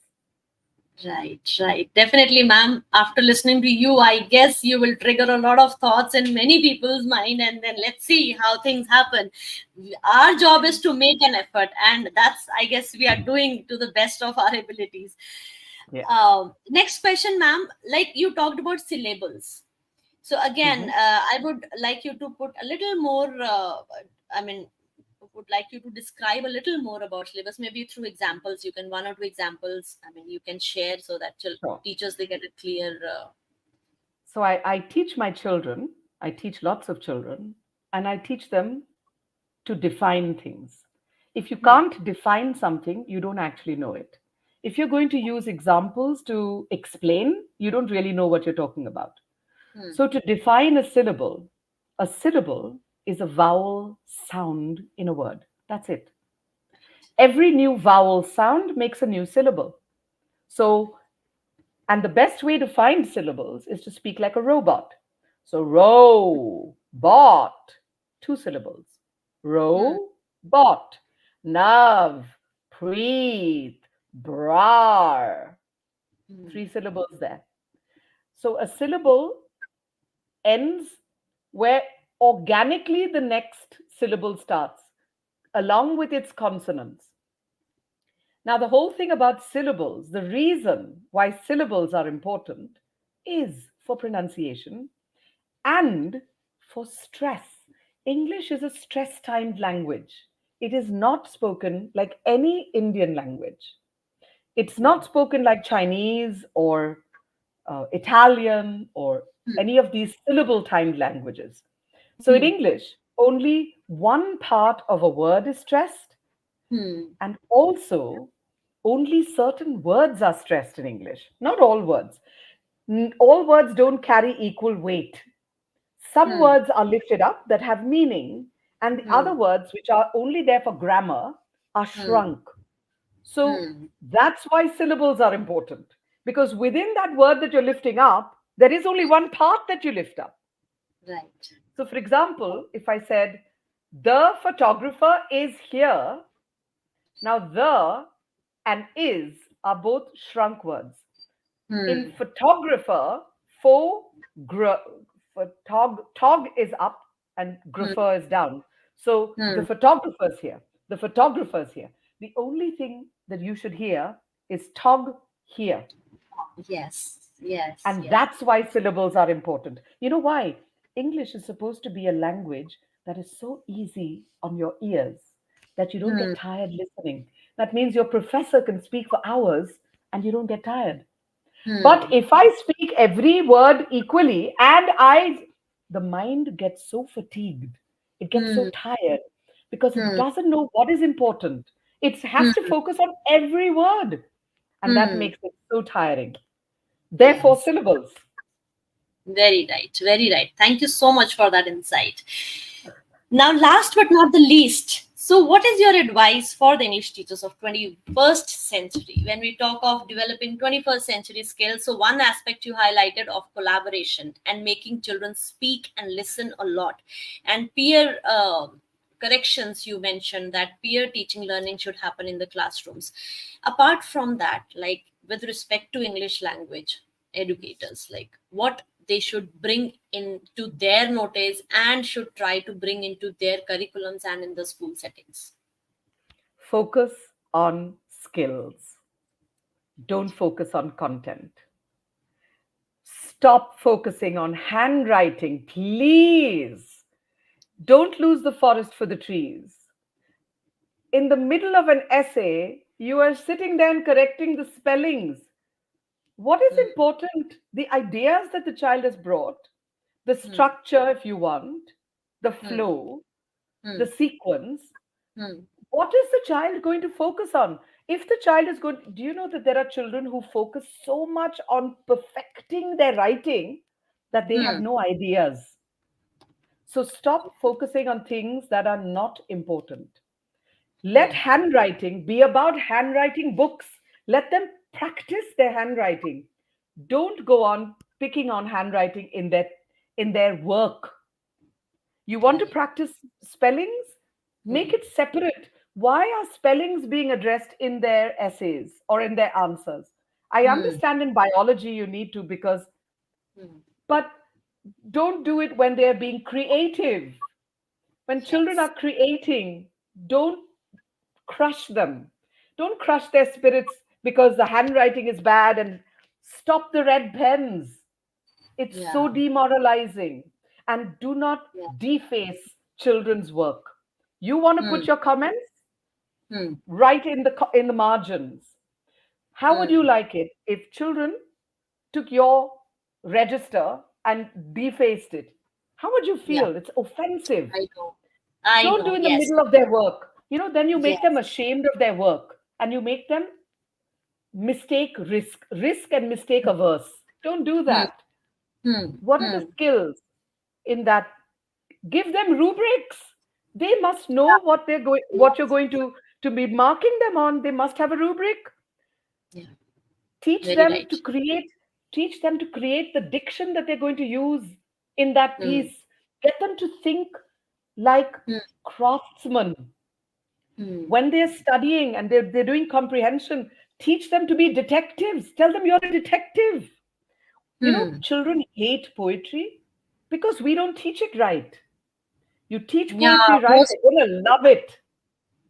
Right, right. Definitely, ma'am. After listening to you, I guess you will trigger a lot of thoughts in many people's mind, and then let's see how things happen. Our job is to make an effort, and that's, I guess, we are doing to the best of our abilities. Yeah. Next question, ma'am. Like you talked about syllables. So again, Mhm. I would like you to put a little more. I mean, would like you to describe a little more about syllabus, maybe through examples. You can, one or two examples. I mean, you can share so that Sure. teachers, they get a clear. So I teach my children, I teach lots of children, and I teach them to define things. If you Hmm, can't define something, you don't actually know it. If you're going to use examples to explain, you don't really know what you're talking about. hmm, So, to define a syllable is a vowel sound in a word. That's it. Every new vowel sound makes a new syllable. So, and the best way to find syllables is to speak like a robot. So, bot, two syllables. hmm, Bot, nav, preet, brar, hmm. three syllables there. So, a syllable ends where organically the next syllable starts, along with its consonants. Now, the whole thing about syllables, the reason why syllables are important is for pronunciation and for stress. English is a stress timed language. It is not spoken like any Indian language. It's not Right. spoken like Chinese or Italian or any of these syllable timed languages. So in Hmm. English, only one part of a word is stressed, Hmm. and also only certain words are stressed in English, not all words. All words don't carry equal weight. Some Hmm. words are lifted up that have meaning, and the Hmm. other words, which are only there for grammar, are Hmm. shrunk. So Hmm. that's why syllables are important, because within that word that you're lifting up, there is only one part that you lift up. Right. So, for example, if I said, the photographer is here, now the and is are both shrunk words. In Hmm. photographer, pho, gr, tog is up and Hmm. grapher is down. So the Hmm. photographer's here. The photographer's here. The only thing that you should hear is tog here. Yes. Yes. And Yes. that's why syllables are important. You know why? English is supposed to be a language that is so easy on your ears that you don't Hmm. get tired listening. That means your professor can speak for hours and you don't get tired. But Hmm. if I speak every word equally and the mind gets so fatigued, it gets so Hmm. tired because it Hmm. doesn't know what is important. It has to Hmm. focus on every word, and that Hmm. makes it so tiring. Therefore, Yes. syllables. Very right. Very right. Thank you so much for that insight. Now, last but not the least, so what is your advice for the English teachers of 21st century? When we talk of developing 21st century skills, so one aspect you highlighted of collaboration and making children speak and listen a lot, and peer corrections, you mentioned that peer teaching learning should happen in the classrooms. Apart from that, like with respect to English language educators, like what they should bring into their notice and should try to bring into their curriculums and in the school settings. Focus on skills. Don't focus on content. Stop focusing on handwriting, please. Don't lose the forest for the trees. In the middle of an essay, you are sitting there and correcting the spellings. What is Hmm. important? The ideas that the child has brought, the Hmm. structure, if you want, the Hmm. flow, Hmm. the sequence. Hmm. What is the child going to focus on? If the child is good, do you know that there are children who focus so much on perfecting their writing that they have Hmm. no ideas? So stop focusing on things that are not important. Let Hmm. handwriting be about handwriting books. Let them practice their handwriting. Don't go on picking on handwriting in their work. You want to Right. practice spellings? Make Hmm. it separate. Why are spellings being addressed in their essays or in their answers? I Hmm. understand in biology you need to because, Hmm. but don't do it when they're being creative. When children Yes. are creating, don't crush them. Don't crush their spirits because the handwriting is bad and stop the red pens. It's so Yeah. demoralizing. And do not Yeah. deface children's work. You want to Hmm. put your comments? Hmm. Write in the margins. How would you Hmm. like it if children took your register and defaced it? How would you Yeah. feel? It's offensive. I know. I Don't do know. in the Yes. middle of their work. Then you make them Yes. ashamed of their work and you make them risk and mistake averse. Don't do Hmm. that. Hmm. What are the Hmm. skills in that? Give them rubrics. They must know what you're Yes. going to be marking them on. They must have a rubric. Yeah. Teach Very them to right. create teach them to create the diction that they're going to use in that Hmm. piece. Get them to think like Hmm. craftsmen. Hmm. When they're studying and they're doing comprehension, teach them to be detectives. Tell them you're a detective. Hmm. Children hate poetry because we don't teach it right. You teach Yeah. poetry right, Most. they're going to love it.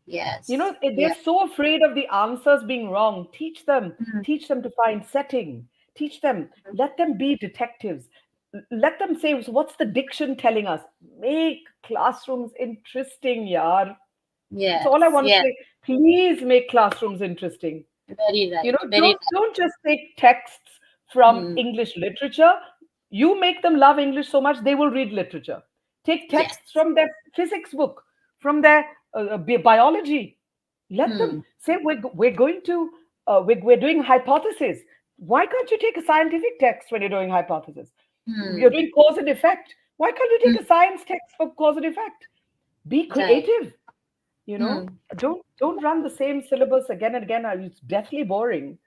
Yes. They're Yeah. so afraid of the answers being wrong. Hmm. Teach them to find setting. Teach them, let them be detectives. Let them say, "So what's the diction telling us?" Make classrooms interesting, yaar. That's all I Yes. want to Yes. say. Please make classrooms interesting. Very right. Very Don't right. just take texts from Hmm. English literature. You make them love English so much, they will read literature. Take texts Yes. from their physics book, from their biology. Let them Hmm. say, we're going to, we're doing hypothesis. Why can't you take a scientific text when you're doing hypothesis? You're Hmm. doing cause and effect. Why can't you Hmm. take a science text for cause and effect? Be Right. creative, you know. Hmm. Don't run the same syllabus again and again. It's deathly boring.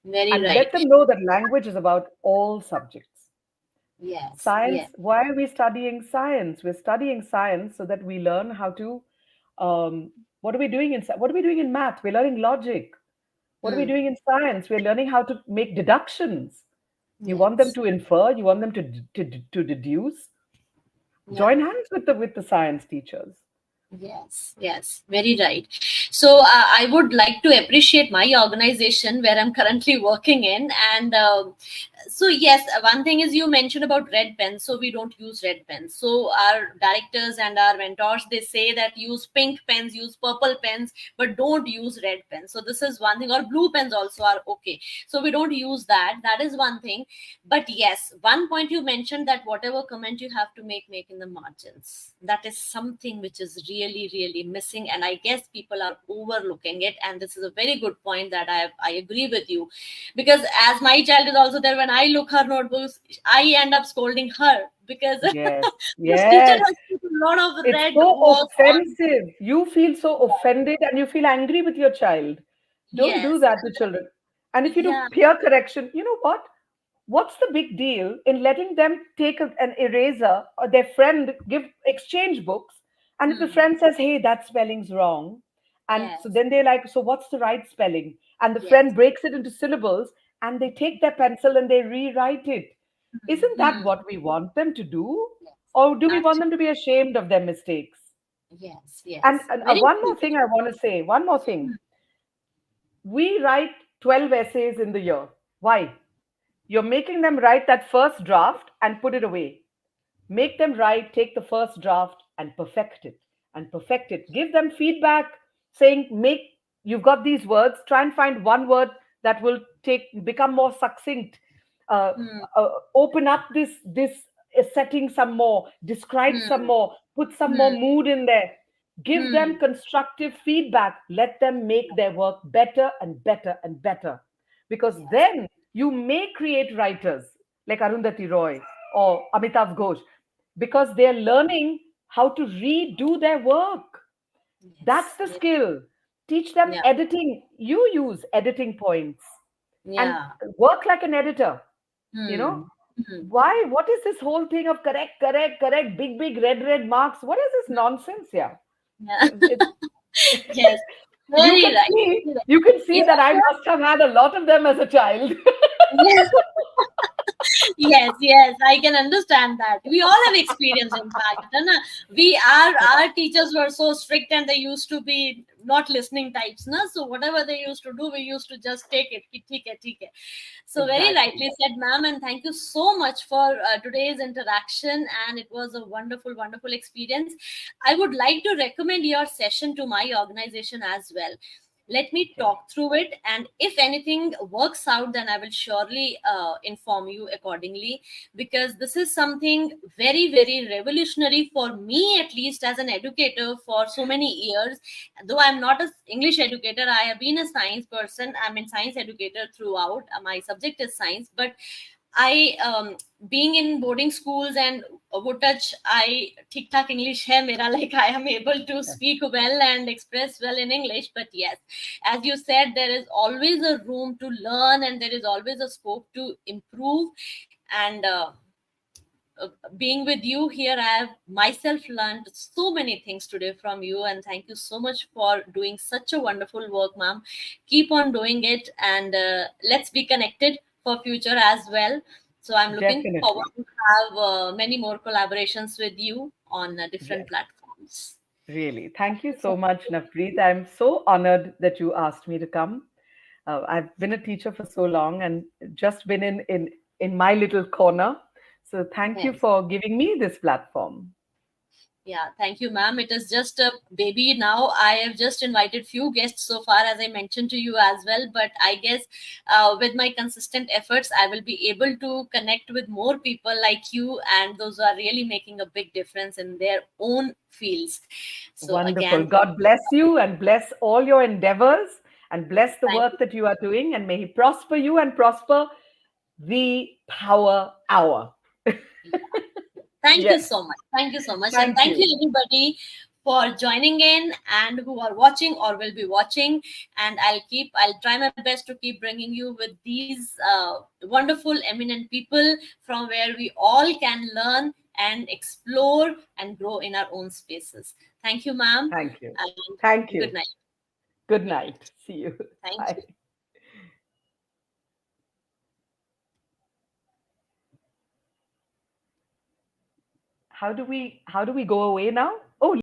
Very And let right. them know that language is about all subjects. Yes. Science, Yes. why are we studying science? We're studying science so that we learn how to, what are we doing what are we doing in math? We're learning logic. What are we Hmm. doing in science? We're learning how to make deductions. You want them Yes. to infer, you want them to deduce. Yeah. Join hands with the science teachers. Yes, yes, very right. So I would like to appreciate my organization where I'm currently working in, and so yes, one thing is you mentioned about red pens. So we don't use red pens. So our directors and our mentors, they say that use pink pens, use purple pens, but don't use red pens. So this is one thing. Or blue pens also are okay. So we don't use that. That is one thing. But yes, one point you mentioned, that whatever comment you have to make in the margins. That is something which is really really missing, and I guess people are overlooking it. And this is a very good point that I agree with you, because as my child is also there, when I look her notebooks, I end up scolding her because Yes, this teacher yes. has put a lot of It's red so work on. offensive. You feel so offended and you feel angry with your child. Don't do Yes. that to children. And if you do Yeah. peer correction, you know what? What's the big deal in letting them take an eraser or their friend give exchange books? And if the Hmm. friend says, hey, that spelling's wrong, and so Yes. then they're like, so what's the right spelling? And the Yes. friend breaks it into syllables and they take their pencil and they rewrite it. Hmm. Isn't that Hmm. what we want them to do? Yes. Or do we want them Actually. to be ashamed of their mistakes? Yes. And, Yes. and Very one true. more thing I want to say, one more thing. Hmm. We write 12 essays in the year. Why? You're making them write that first draft and put it away. Make them write, take the first draft and perfect it. And perfect it. Give them feedback saying, you've got these words, try and find one word that will become more succinct. Uh, Hmm. Open up this setting some more, describe some Hmm. more, put some more Hmm. mood in there. Give them Hmm. constructive feedback. Let them make their work better and better and better. Because Yes. then you may create writers like Arundhati Roy or Amitav Ghosh because they're learning how to redo their work. That's Yes. the Yes. skill. Teach them Yeah. editing. You use editing points and Yeah. work like an editor. You know, Hmm. Hmm. why? What is this whole thing of correct, correct, correct, big, big red marks? What is this nonsense here? Yeah. It, Yes. you Very can right. see, Very right. you can see Even that I must have had a lot of them as a child. the, yes, yes, I can understand that. We all have experience, in fact. And, we our teachers were so strict, and they used to be not listening types. Na? So whatever they used to do, we used to just take it. "Theek hai, theek hai." So very Exactly. rightly said, ma'am, and thank you so much for today's interaction. And it was a wonderful, wonderful experience. I would like to recommend your session to my organization as well. Let me Okay. talk through it, and if anything works out, then I will surely inform you accordingly, because this is something very very revolutionary for me, at least as an educator for so many years. Though I'm not an English educator, I have been a science person. I'm a science educator throughout. My subject is science, but I being in boarding schools and वो touch I ठीक ठाक English है मेरा, like I am able to speak well and express well in English. But yes, as you said, there is always a room to learn, and there is always a scope to improve. And being with you here, I have myself learned so many things today from you, and thank you so much for doing such a wonderful work, ma'am. Keep on doing it, and let's be connected for future as well. So I'm looking forward Definitely. to have many more collaborations with you on different Yes. platforms. Really. Thank you So so much, Navpreet. I'm so honored that you asked me to come. I've been a teacher for so long and just been in my little corner. So thank you yes. for giving me this platform. Yeah, thank you, ma'am. It is just a baby now. I have just invited few guests so far, as I mentioned to you as well. But I guess with my consistent efforts, I will be able to connect with more people like you, and those who are really making a big difference in their own fields. So Wonderful. again, God bless you and bless all your endeavors and bless the thank work you. that you are doing. And may He prosper you and prosper the Power Hour. Thank you Yes. so much. Thank you so much. And Thank thank you, you. everybody, for joining in and who are watching or will be watching. And I'll try my best to keep bringing you with these wonderful, eminent people from where we all can learn and explore and grow in our own spaces. Thank you, ma'am. Thank you. Thank And good you. night. Good Yeah. night. See you. Thank Bye. you. How do we go away now? Oh,